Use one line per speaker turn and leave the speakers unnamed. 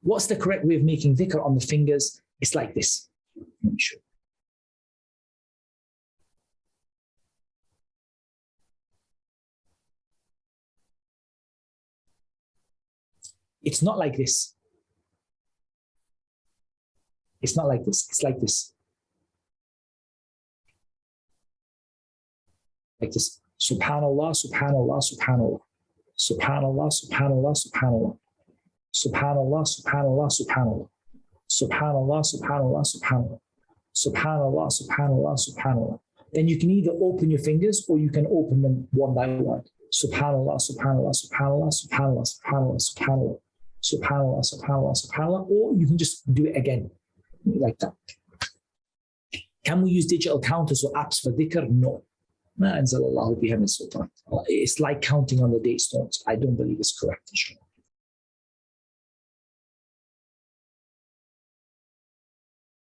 What's the correct way of making dhikr on the fingers? It's like this. Let me show you. It's not like this. It's not like this. It's like this. Like this. Subhanallah, subhanallah, subhanallah. Subhanallah, subhanallah, subhanallah. Subhanallah, subhanallah, subhanallah. Subhanallah, subhanallah, subhanallah. Subhanallah, subhanallah, subhanallah. Then you can either open your fingers or you can open them one by one. Subhanallah, subhanallah, subhanallah, subhanallah, subhanallah, subhanallah. Subhanallah, subhanallah, subhanallah. Or you can just do it again, like that. Can we use digital counters or apps for dhikr? No. ما أنزل الله بها من سلطان. It's like counting on the date stones. I don't believe it's correct, inshallah.